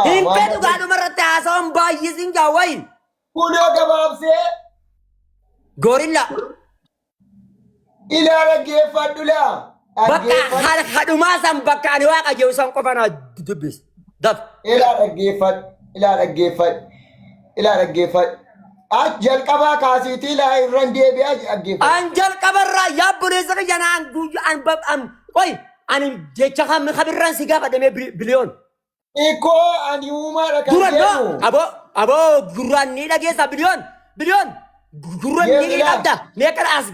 Hin fedhu gaadhuma irratti haasawaan baay'isiin jaawwayin. Kunoo gabaabsee Gorilla. ilaa dhaggeeffadhu laa. Bakka hadhumaa san bakka ani waaqa jehu san qofa naa dubbis. Daf. Ilaa dhaggeeffadhu. Ilaa dhaggeeffadhu. Ilaa dhaggeeffadhu. As jalqabaa kaasiitii ilaa irraan deebi'aa dhaggeeffadhu. An jalqabarraa yaabbuleessa kiyyanaa an qoy ani jecha kabirraan si gaafa demee biliyoon. Ikkoo ani uumaadha kan Dura jedhu. no aboo gurraan ni dhageessa biliyoon gurraan ni qabda mee kana as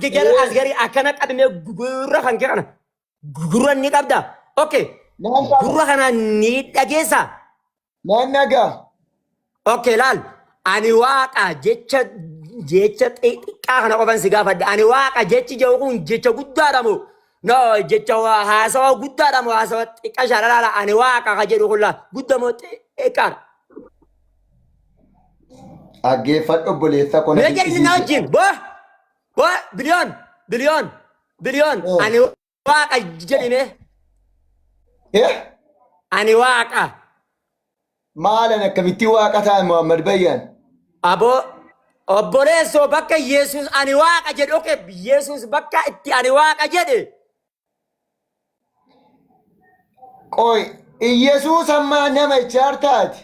garii akkana qabamee gurra kan kee kana gurraan ni qabda okay gurra kana ni dhageessa. Nan nagaa. Okay laal ani waaqa jecha xiqqaa kana qofan si gaafadde ani waaqa jechi jiru kun jecha guddaadha moo no jecha haasawa guddaadha moo haasawa xiqqaa shaalaala ani waaqa ka jedhu kulla gudda moo xiqqaadha. Dhaggeeffadhu obboleessa koo. Mee jedhini na wajjin boo biliyoon ani waaqa jedhime ani waaqa. Maalan akkamitti waaqa ta'an Muhammad Bayyaan? Aboo obboleessoo bakka Yesuus ani waaqa jedhe okay Yesuus bakka itti ani waaqa jedhe. Qoy Iyesuus ammaa nama ichaartaati.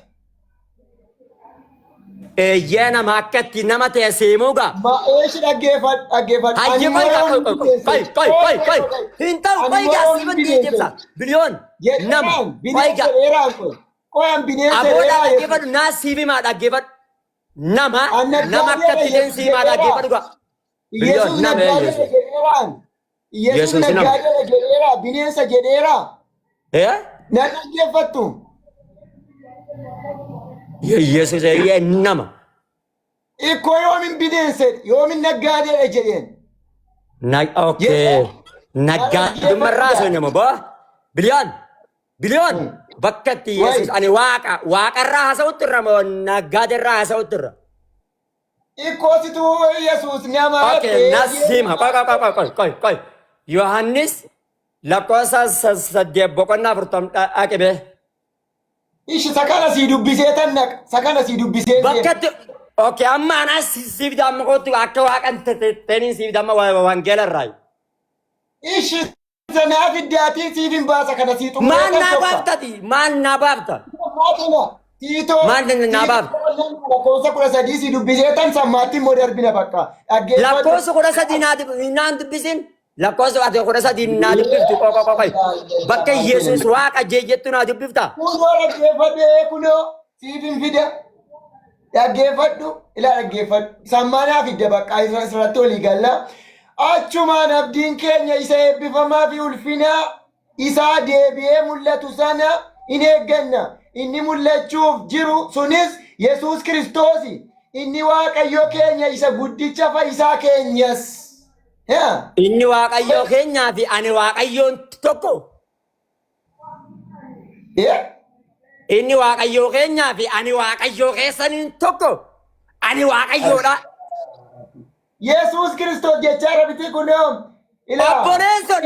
Eeyyee nama akkatti nama ta'e seemuuga. Ma eeshi dhaggeeffadhu. Hayye qoy hin ta'u qoy gaasii bantii jibsa biliyoon nama qoy gaa. Qoyaan bineensa Aboodhaa dhaggeeffadhu naa siifi maa dhaggeeffadhu nama akkatti leen siifi maa dhaggeeffadhu gaa. Iyesuus naggaadha jedheeraan. Iyesuus naggaadha jedheeraa bineensa jedheeraa. Na dhaggeeffattu. Yesuus nama. Ikkoo yoomin bineensa yoomin naggaadha jedheen. Okay. Naggaadhummarraa sun nama boo. Biliyoon bakka itti Yesuus ani waaqarraa haasa'utti irra moo naggaadarraa haasa'utti irra. Ikkoosituu Yesuus nama. Okay, nasima. Qoy. Yohaannis lakkoofsa 8:40 dhaqibee. Ishi sakana sii dubbisee tannaqa. Sakana sii dubbisee. Bakka itti okay amma anaa siif damma kootu akka waaqan ta'een siif damma wangeela irraa. Ishi sanaaf iddaatiin siif hin baasa kana sii xumuree. Maal naa baafta? Tiitoo. Maal naa baafta? Lakkoofsa 13 sii dubbisee tan sammaatti immoo darbina bakka. Lakkoofsa 13 naan dubbisin. Lakkoofsa 13 naa dubbiftu qoy. Bakka Yesuus waaqa jettu naa dubbifta. Kunoo dhaggeeffadhee kunoo siif hin fida. Dhaggeeffadhu ilaa dhaggeeffadhu. Sammaanaa fidda bakka irratti olii galla. Achumaan abdiin keenya isa eebbifamaa fi ulfinaa isaa deebi'ee mul'atu sana in eegganna. Inni mul'achuuf jiru sunis Yesuus Kiristoosi. Inni Waaqayyo keenya isa guddicha fayyisaa keenyas. Inni Waaqayyo keenyaa fi ani Waaqayyoon tokko. Inni Waaqayyo keenyaa fi ani Waaqayyo keessaniin tokko. Ani Waaqayyoodha. Yesuus Kiristoos jechaa rabbitii kunoo. Obboleesso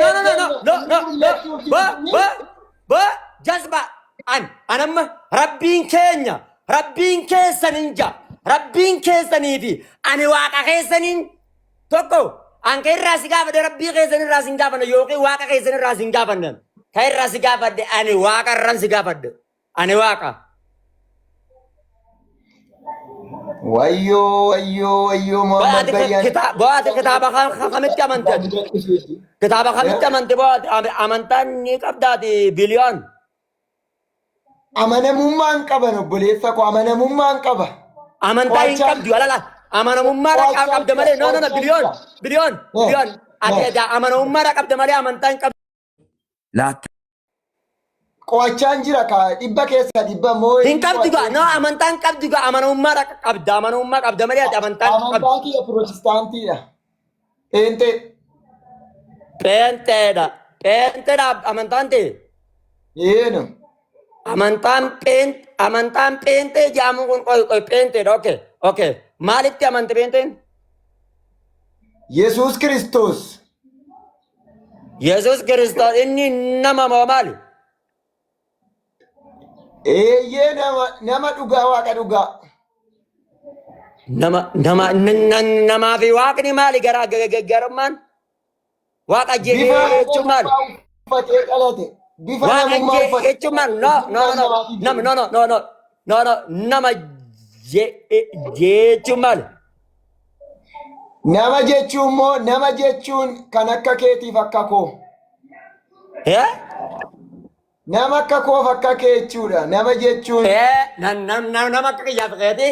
no. Jasba anamma rabbiin keessaniin rabbiin keessanii fi ani waaqa keessaniin tokko. Anka irraa si gaafadhe rabbii keessan irraa sin gaafanne yookiin waaqa keessan irraa sin gaafanne. Ka irraa si gaafadhe ani waaqa irraan si gaafadhe. Ani waaqa. Wayyoo Muhammad Bayyaan. Bo'aati kitaaba kamitti amante? Kitaaba kamitti amante bo'aati amantaan ni qabdaati biliyoon. Amanamummaan qaban obboleessa koo amanamummaan qaba. Amantaa hin qabdu alala. Amanamummaa qabda malee no biliyoon. Ati amanamummaa qabda malee amantaa hin qabdu. Qo'achaan jira ka dhibba keessa dhibba moo. Hin qabdu gaa no amantaan qabdu gaa amanamummaa qabda malee ati amantaan qabdu. Amantaan kiyya pirotestaantiidha. Pheenteedha amantaan ta'e. Yeeno. Amantaan pheenxee jedhamu kun qoy pheenteedha okay. Maalitti amante pheenteen? Yesuus Kiristoos. Yesuus Kiristoos inni nama moo maali? Eeyyee nama dhugaa waaqa dhugaa. Namaa fi waaqni maali garummaan? Waaqa Bifa jechuun maali? namummaa uffatee dhalate. Bifa Waaqa namummaa uffatee jechuun maali? Nama jechuun maali? Nama jechuun immoo nama jechuun kan akka keetiif akka koo. Eh? Nama akka koof akka kee jechuudha. Nama jechuun Nama akka kiyyaaf keeti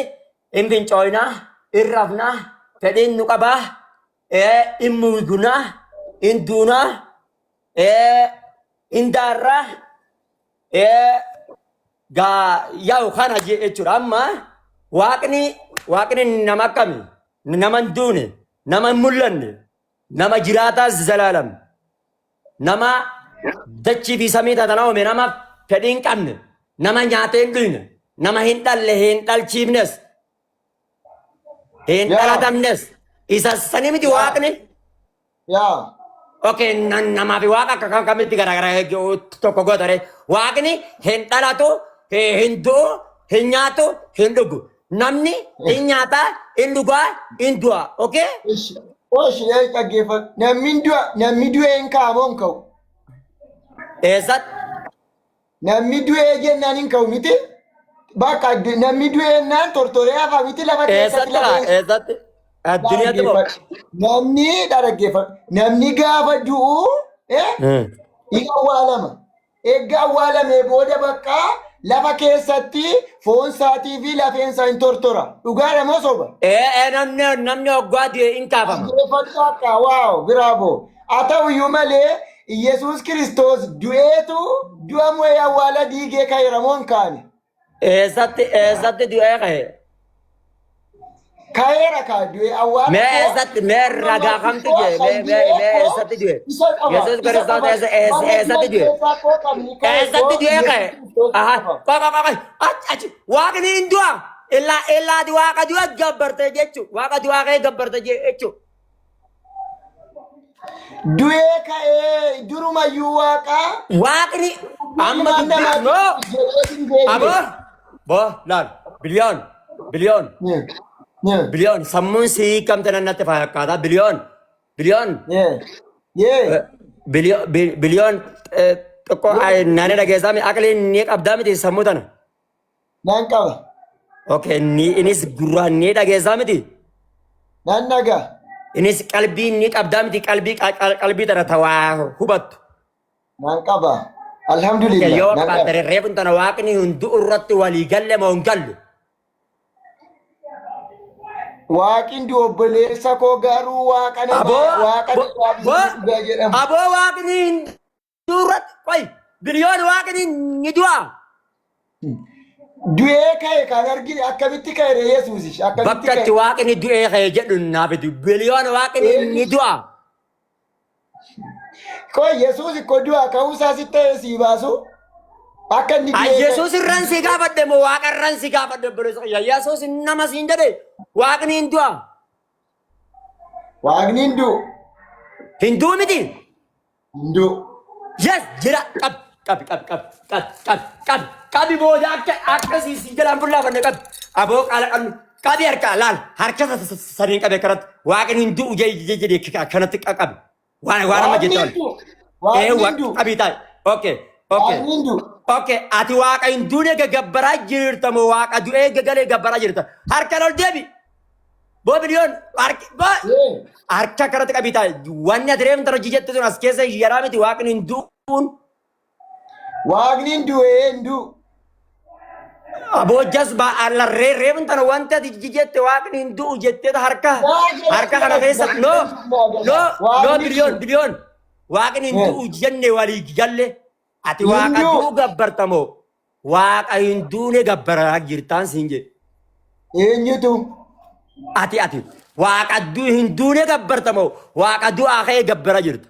hin fincooyinaa, hin rafnaa, fedhiin nu qabaa, hin muugunaa, hin duunaa, hin daarraa, yaa'u kana jechuudha. Amma waaqni nama akkamii? Nama hin duune, nama hin mul'anne, nama jiraataa zalaalam, nama dachii fi samii taatana uume, nama fedhii hin qabne, nama nyaatee hin dhuyne, nama hin dhalle, hin dhalchiifnes, hin dhalatamnes. Isa sanii miti waaqni. yaa Okay, namaa fi waaqa akka kamitti garaagaraa tokko gootare. Waaqni hin dhalatu, hin du'u, hin nyaatu, hin dhugu. Namni hin nyaataa, hin dhugaa, hin du'a. Okay? oshi dhaggeeffatu. Namni du'ee hin kaa'amoo hin ka'u. Eessatti? Namni du'ee jennaan hin ka'u miti. Bakka namni du'ee jennaan tortoree hafa miti lafa keessatti Eessatti? Addunyaatti moo? Namni dhaggeeffatu. Namni gaafa du'u hin awwaalama. Eegga awwaalamee booda bakka lafa keessatti foon isaatii fi lafeen isaa hin tortora. Dhugaadha moo soba? Namni hoggaa du'e hin kaafama. Dhaggeeffatu akka waaw biraaboo. Haa ta'uyyuu malee Iyesuus Kiristoos du'eetu du'a mo'ee awwaala diigee ka'eera moo hin kaane? Eessatti du'ee ka'e? Ka'eera kaa du'e awwaala. Mee ragaa kamtu du'e? Mee eessatti du'e? Yesuus Kiristoos eessatti du'e? Eessatti du'ee ka'e? Achi waaqni hin du'a. Illaati waaqa du'a gabbarte jechuudha. Waaqa du'aa ka'e gabbarte jechuudha. Du'ee ka'ee durumayyuu waaqaa. Waaqni amma laal biliyoon sammuun sii kamte nannatti fakkaata biliyoon xiqqoo naannoo dhageessaa aqliin ni qabdaa miti sammuu tana. Nan qaba. Okay, inis gurraan ni dhageessaa miti. Nan dhagaa. Inis qalbii ni qabdaa miti qalbii tana tawaa hubattu. Nan qaba. Alhamdulillah. Yoo qabaatte reefun tana waaqni hundi irratti walii galle moo hin gallu? Waaqin du obboleessa koo garuu waaqa jedhama. Aboo waaqni duratti qoy biliyoon waaqni ni du'a. Du'ee ka'e kan argine akkamitti ka'e Yesuus bakka itti waaqni du'ee ka'e jedhu naaf biliyoon waaqni ni du'a. Koo Yesuus ko du'a ka'uusaa si ta'e sii baasu. Akka inni Yesuus irraan si gaafadhe moo waaqa irraan si gaafadhe obboleessa Yesuus nama siin jedhe waaqni hin du'a. Waaqni hin du'u. Hin du'u miti. Hin du'u. Yes jira qabi booda akka si jalaan fullaafanne qabi. Aboo qaala qabnu qabi harka laal harka sadiin qabe kanatti waaqni hin du'u jedhee kanatti qabi. Waan nama jette qabii taa'e. Okay. Okay, ati waaqa hin duune gagabbaraa jirta moo waaqa du'ee gagalee gabbaraa jirta? Harka ol deebi. Boo biliyoon harka kanatti qabii taa'e. Wanni ati reefuu tana jijjette sun as keessa yaraa miti waaqni hin du'uun. Waaqni hin du'ee hin du'u. Aboo jas ba'aalarree reefuu tana wanti ati jijjette waaqni hin du'u jettee harka kana keessa no biliyoon waaqni hin du'u jenne walii galle. Ati waaqa du'u gabbartamoo waaqa hin duune gabbaraa jirtaan siin jedhe. Eenyutu? Ati waaqa hin duune gabbartamoo waaqa du'aa ka'ee gabbaraa jirta.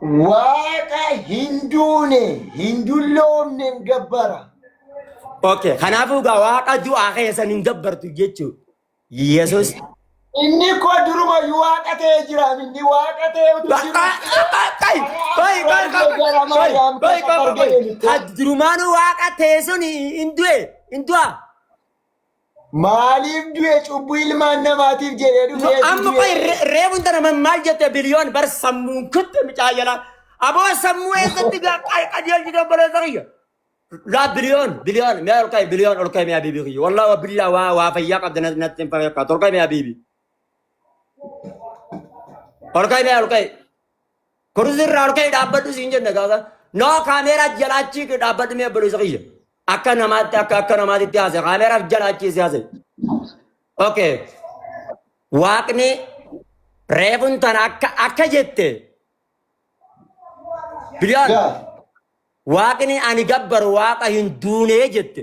Waaqa hin duune hin dulloomne gabbara. Okay, kanaafuu gaa waaqa du'aa ka'ee san hin gabbartu jechuudha. Yesuus. Inni ko duruma waaqa ta'ee jira. Inni waaqa ta'ee utuu jiru. Durumaanu waaqa ta'e sun hin du'a. Maaliif du'e cubbuu ilmaan namaatiif jedhee dhufee Amma qoy reebuun tana maal jette biliyoon bar sammuun kutte micaayala. Aboo sammuu eessatti qajeelchi dabaleessa kiyya. La biliyoon mi'a ol ka'e mi'a biibii kiyya. Wallaahi billaa waa fayyaa qabda natti hin fakkaatu ol ka'e mi'a biibii. Ol ka'e. Kurusirraa ol ka'e dhaabbadhu siin jenne gaafa. Noo kaameeraa jalaachi dhaabbadhu mi'a baleessa kiyya. Akka namaatitti haase kaameeraaf jalaachi si haase. Okay. Waaqni reebuun tana akka jette. Biliyoon. Waaqni ani gabbaru waaqa hin duunee jette.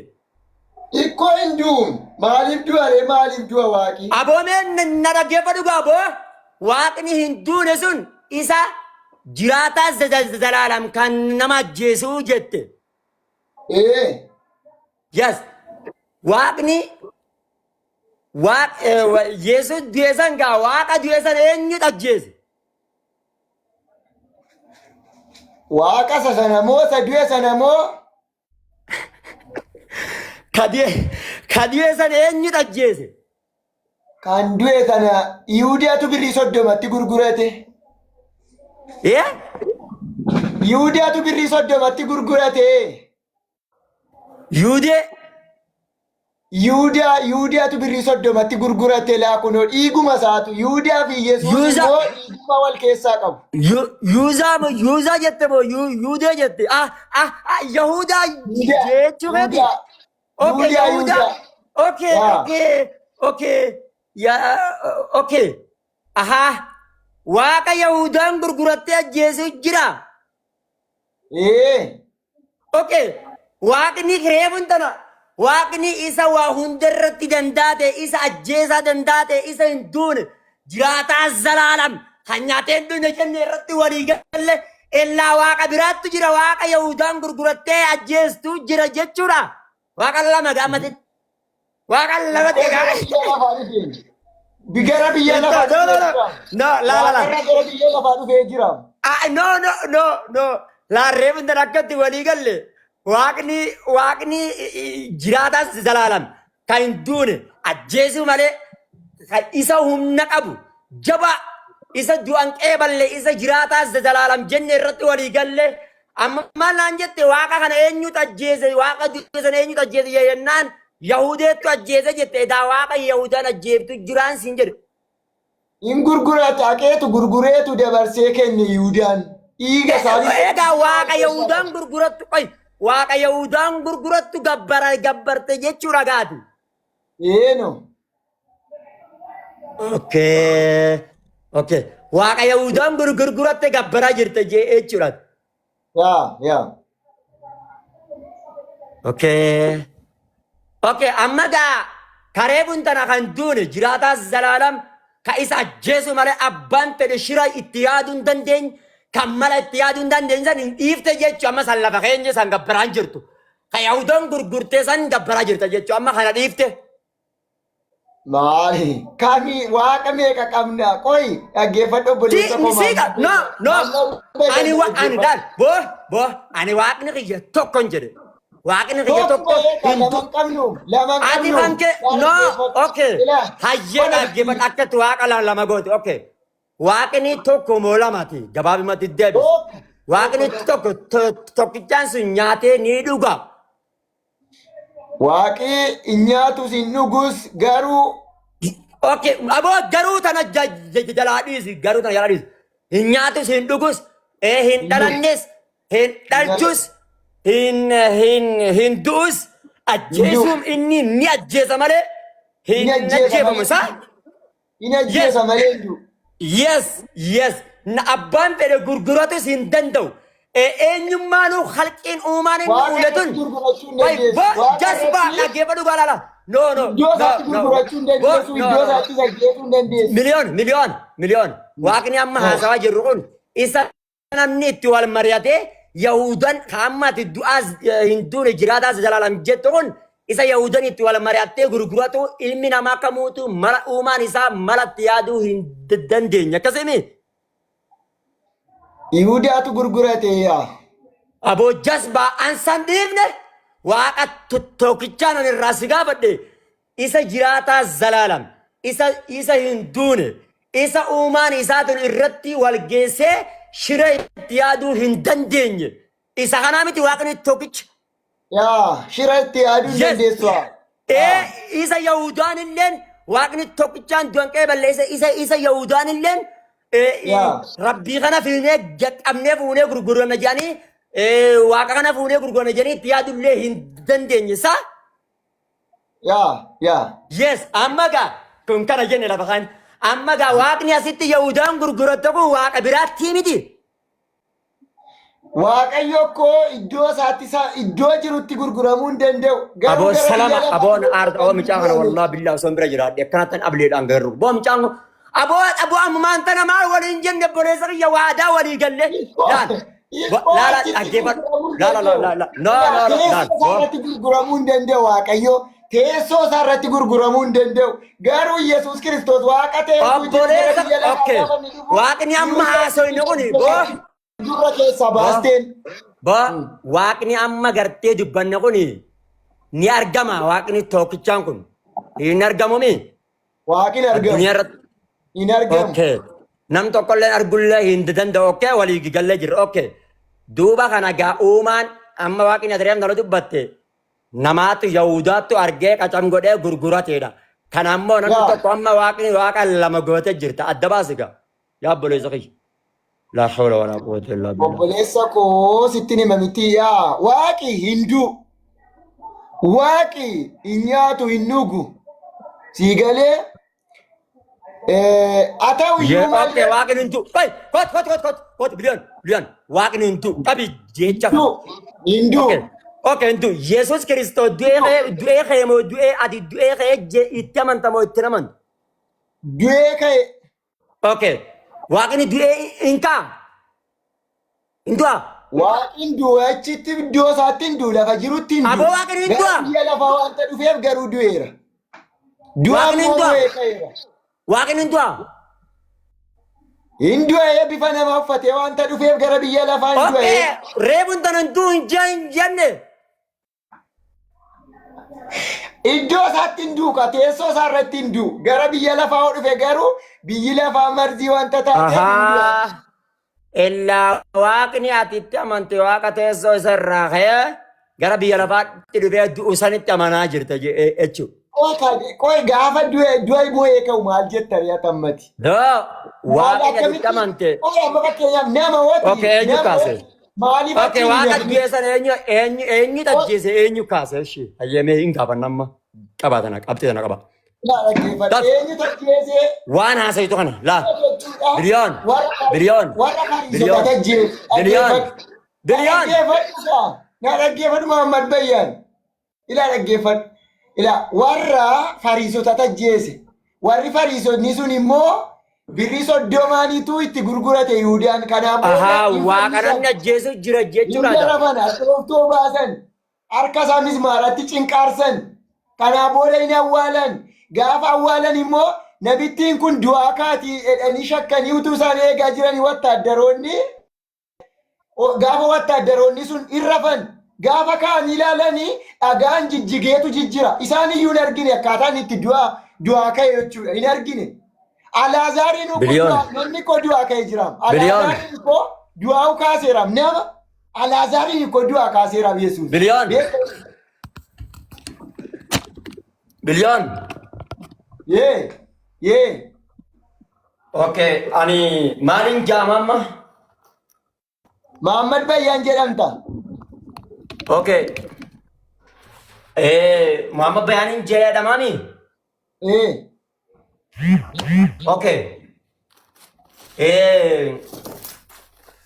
Ikkoo hin duun. Maaliif du'a waaqi? Aboomeen na dhaggeeffadhu gaaboo. Waaqni hin duune sun isa jiraataa zalaalam kan nama ajjeesuu jette. Yes. Waaqni Yesus du'eessan gaa waaqa du'eessan eenyutu ajjeese? Waaqa sasanamoo du'e sanamoo? Ka du'eessan eenyutu ajjeese? Kan du'e sana Yihudiyaatu birrii 30tti gurgurate. Yihudiyaatu birrii 30tti gurgurate. Yihudiyaatu birrii 30tti gurgurate laakunoo dhiiguma isaatu. Yihudiyaa fi Yesuus immoo dhiiguma wal keessaa qabu. Yuuzaa jette moo Yuudee jette? Yahudaa jechuu beeku? Okay, Yahudaa. Okay. Waaqa Yahudaan gurgurattee ajjeesuu jira. Okay. Waaqni reebuun tana. Waaqni isa waa hundarratti dandaate, isa ajjeesaa dandaate, isa hin duune, jiraataa zalaalam, kan nyaatee hin duune jenne irratti walii galle, illaa waaqa biraattu jira, waaqa Yahudaan gurgurattee ajjeestuu jira jechuudha. Waaqa lama gaamate. Waaqa lama teegaa. Gara biyya lafaa dhufee jira. No. Laarreebuun tana akkatti walii galle. Waaqni jiraataa zalaalam kan hin duune ajjeesuu malee kan isa humna qabu jaba isa du'an qeeballe isa jiraataa zalaalam jenne irratti walii galle amma maal naan jette waaqa kana eenyutu ajjeese waaqa du'eessan eenyutu ajjeese jennaan Yahudeettu ajjeese jette edaa waaqa Yahudaan ajjeeftu jiraan siin jedhe. In gurgurata haqeetu gurgureetu dabarsee kenne Yihudaan dhiiga isaanii. Egaa waaqa Yahudaan gurgurattu qoy. Waaqa Yahudaan gurgurattu gabbarte jechuudha gaati. Okay. Waaqa Yahudaan gurguratte gabbaraa jirte jechuudha. Okay. Amma gaa karee buntana kan duune jiraataa zalaalam ka isa ajjeesu malee abbaan fedhe shira itti yaaduu hin dandeenye. Kan mala itti yaaduu hin dandeenye san hin dhiifte jechuun amma san lafa keenya san gabbaraan jirtu. Kan Yahudaan gurgurtee san gabbaraa jirta jechuun amma kana dhiifte. Maali? Kami waaqa meeqa qabna? Qoy dhaggeeffadhu obboleessa komaa. No. Ani waaqni kiyya tokko hin jedhe. Waaqni kiyya tokko hin qabnu. Ati kan kee okay. Hayyee dhaggeeffadhu akkatti waaqa lama goote okay. Waaqni tokko moo lamati gabaabumatti deebisu. Waaqni tokkichaan sun nyaatee ni dhuga. Waaqi nyaatus hin dhugus garuu. Okay, aboo garuu tana jalaa dhiisi. Hin nyaatus hin dhugus, hin dhalannes, hin dhalchus, hin du'us, ajjeesuun inni ni ajjeesa malee hin ajjeefamu isaa. Hin ajjeesa malee hin du'u. Yes. Na abbaan fedhe gurguratus hin danda'u. Eenyummaanuu halqiin uumaan inni uuletun. Jasbaa dhaggeeffadhu gaalaala. No. Miliyoon. Waaqni amma haasawaa jirru kun isa namni itti wal mari'atee Yahudaan hamma ati du'aas hin duune jiraataa zalaalam jettu kun isa Yahudanitti wal mari'attee gurguratu ilmi namaa kamuutu mala uumaan isaa malatti yaaduu hin dandeenye. Akkasimi Yihudaatu gurgurate yaa. aboo jasbaa ansan dhiifne waaqa tokkichaan ani irraa si gaafadhe isa jiraataa zalaalam isa hin duune isa uumaan isaatun irratti wal geessee shira itti yaaduu hin dandeenye isa kanaa miti waaqni tokkicha. Yaa shira itti yaaduu hin dandeessu. Isa Yahudaan illeen waaqni tokkichaan du'anqee balleessa isa Yahudaan illeen rabbii kana fiinee qabnee fuunee gurgurana jedhanii waaqa kana fuunee gurgurana jedhanii itti yaadullee hin dandeenye isaa. Yes, amma gaa kun kana jenne lafa kan amma gaa waaqni asitti Yahudaan gurguratte kun waaqa biraatti miti. Waaqayyo koo iddoo isaatti iddoo jirutti gurguramuu hin danda'u. Aboo salama aboon aarta aboo micaa kana wallaa billaa osoo bira jiraadhe akkanattan ableedhaan garuu boo micaan kun aboo ammaan tana maal waliin jenne boleessa kiyya waadaa walii galle laala dhaggeeffadhu laala teessoo irratti gurguramuu hin danda'u waaqayyo teessoo isaa irratti gurguramuu hin danda'u garuu Yesuus Kiristoos waaqa ta'e waaqni amma haasawni kun boo Dura keessa baasteen. Waaqni amma gartee dubbanne kun ni argama waaqni tokkichaan kun hin argamu mi? Waaqni argamu. Hin argamu. Nam tokkollee argullee hin danda'u walii gallee jirra. Duuba kana gaa uumaan amma waaqni adeemaa nala dubbatte namaatu Yahudaattu argee qacam godhee gurgurateedha. Kana ammoo namni tokko amma waaqni waaqa lama gootee jirta adda baasiga. Yaa boleessa kiyya. La hawla wala quwwata illa billah. Obboleessa koo sitti hima miti yaa waaqi hindu waaqi hin nyaatu hin dhugu sii galee atawu iyyuu maal waaqni hindu kot biliyoon waaqni hindu qabi jecha hindu hindu Yesuus Kiristoos du'ee ka'e moo du'ee ati du'ee ka'e itti amantamoo itti namantu du'ee ka'e waaqni du'ee inkaa indua waaqni du'e achitti iddoo isaatti hin du'u lafa jirutti hin du'u aboo waaqni indua biyya lafaa wanta dhufeef garuu du'eera du'aan moo du'ee ka'eera waaqni indua hin du'e bifa nama uffatee wanta dhufeef gara biyya lafaa hin du'e reebuun tanan du'u hin jenne iddoo isaatti hin duuka teessoo isaa irratti hin du'u gara biyya lafaa dhufe garuu biyyi lafaa marzii wanta taatee illaa waaqni atitti amante waaqa teessoo isa irraa ka'ee gara biyya lafaatti dhufee du'u sanitti amanaa jirta jechuudha. Qoy gaafa du'a immoo eekamu maal jetta reetammati. Waaqni atitti amante. Amma fakkeenyaaf nama wati. Eenyu kaase. Maaliif ati waaqa du'eessan eenyu tajjeese eenyu kaase ishee hayyamee hin gaafannamma qabaatana qabxee tana qaba. Eenyu tajjeese. Waan haasayitu kana laa biliyoon. Na dhaggeeffadhu Muhammad Bayyaan. Ilaa dhaggeeffadhu. Ilaa warra fariisota tajjeese. Warri fariisonni sun immoo birrii soddomaaniitu itti gurgurate Yihudaan kanaaf waaqarratti ajjeesu jira jechuudha. Gara mana asirooftoo baasan harka isaanis maaratti cinqaarsan kanaaf booda hin awwaalan gaafa awwaalan immoo nabittiin kun du'aa kaatii jedhanii shakkanii utuu isaan eegaa jiranii wattaaddaroonni gaafa wattaaddaroonni sun irrafan gaafa kaan ilaalanii dhagaan jijjigeetu jijjira isaan iyyuu hin argine akkaataan itti du'aa ka'e jechuudha hin argine. Alaazaariin namni koo du'aa ka'ee jiraam. Alaazaariin koo du'aa kaaseeraam nama Alaazaariin koo du'aa kaaseeraam Yesuus. Biliyoon. Yee. Ani maaliin jaamamma? Muhammad Bayyaan jedhamta. Muhammad Bayyaaniin jedhamaami?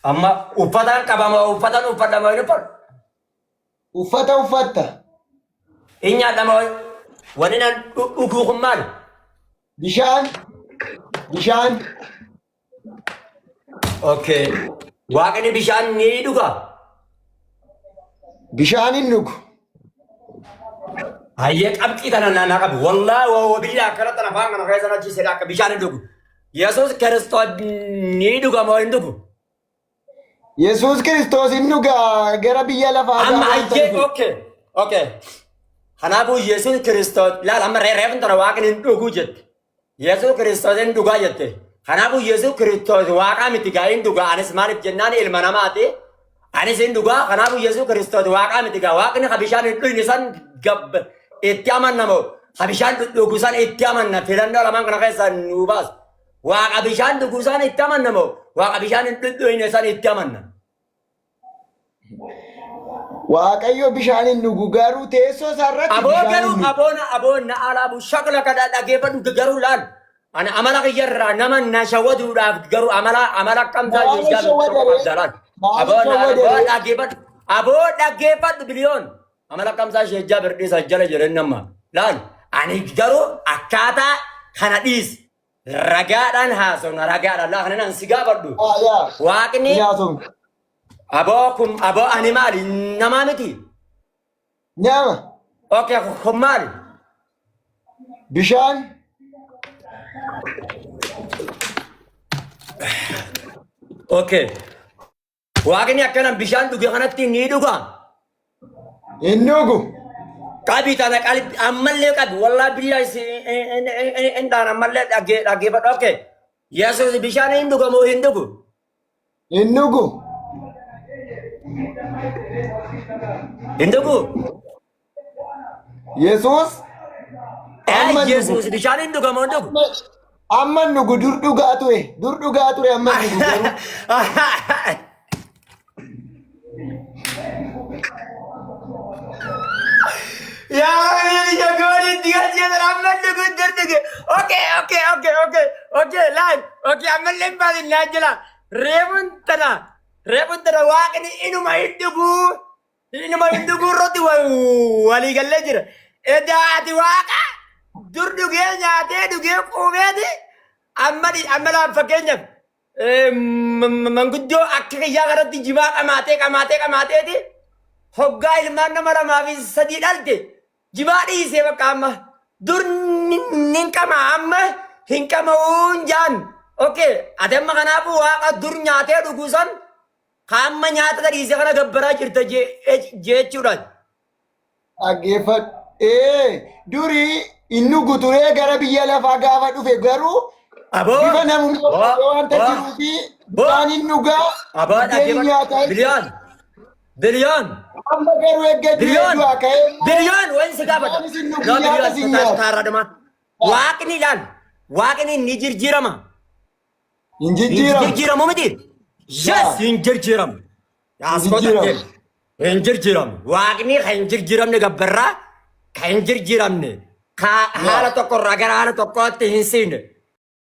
Amma uffataan qabama uffataan uffadhama inni fadhu. Uffata uffatta. Inni nyaadhama wani nan dhuguu kun maali? Bishaan. Waaqni bishaan ni dhuga? Bishaan hin dhugu. Hayyee qabxii tana naannaa qabu. Wallaahi wabiidha akkanatti afaan kana keessa nachiisedha akka bishaan hin dhugu. Yesuus Kiristoos ni dhuga moo hin dhugu? Yesuus Kiristoos hin dhugaa gara biyya lafaa Amma hayyee okay. Kanaafuu Yesuus Kiristoos laal amma reefin tana waaqni hin dhugu jette. Yesuus Kiristoos hin dhugaa jette. Kanaafuu Yesuus Kiristoos waaqaa miti gaa hin dhugaa. Anis maaliif jennaan ilma namaati. Anis hin dhugaa. Kanaafuu Yesuus Kiristoos waaqaa miti gaa. Waaqni ka bishaan hin dhugne san itti amannamoo. Ka bishaan dhugu san itti amanna. Filannoo lamaan kana keessa nu baasu. Waaqa bishaan dhugu san itti amannamoo. Waaqa bishaan hin dhugne san itti amanna. Waaqayyo bishaan hin dhugu garuu teessoo isaarratti aboon alaabu shakla kadhaa dhageeffadhu garuu laal. Ani amala kiyyarraa nama na shawwaduudhaaf garuu amala akkamtaa jechuudha. Aboon dhaggeeffadhu biliyoon. Amala akkamtaa sheejjaa birdhiisa jala jiran nama. Laal ani garuu akkaataa kana dhiis. Ragaadhaan haasofna ragaadhaan laa kanan si gaafadhu. Waaqni aboo ani maali namaa miti? Nama. Okay, kun maali? Bishaan. Okay. Waaqni akkanan bishaan dhuge kanatti ni dhuga? Hin dhugu. Qabii tana qalbi ammallee qabi wallaahi billahi hin dhaan ammallee dhaggeeffadhu. Okay. Yesuus bishaan hin dhuga moo hin dhugu? Hin dhugu. Hin dhugu? Yesuus. Yesuus bishaan hin dhuga moo hin dhugu? Amma hin dhugu dur dhugaa ture amma hin dhugu garuu. Ya gori diga dia ramai lugu tertige. Okay, lain. Okay, amal lembal ini aja lah. Revun tana wakni inu mah indugu roti wali galajir. Eda ati waka dur duge nyate duge kumedi. Amala fakenya. Mangudjo akhirnya ya garati jiwa kamate di. Hogga ilman namara mafi sadi dalte. Jibaadhi isee bakka amma dur ninkama amma hinkama unjaan. Okay, ati amma kanaafuu waaqa dur nyaatee dhuguu san hamma nyaata gadhiisee kana gabbaraa jirta jechuudha. Dhaggeeffadhu. Durii inni guturee gara biyya lafaa gaafa dhufe garuu bifa namummaa wanta jiruu fi bishaan hin dhugaa. Biliyoon. Amma garuu eeggadhu ka'ee. Biliyoon waan si gaafata. Biliyoon taarradama. Waaqni ilaal. Waaqni ni jijjiirama. Hin jijjiiramu. Jijjiiramu miti. Yes, hin jijjiiramu. Hin jijjiiramu. Waaqni kan hin jijjiiramne gabbarraa kan hin jijjiiramne. Haala tokkorraa gara haala tokkootti hin seenne.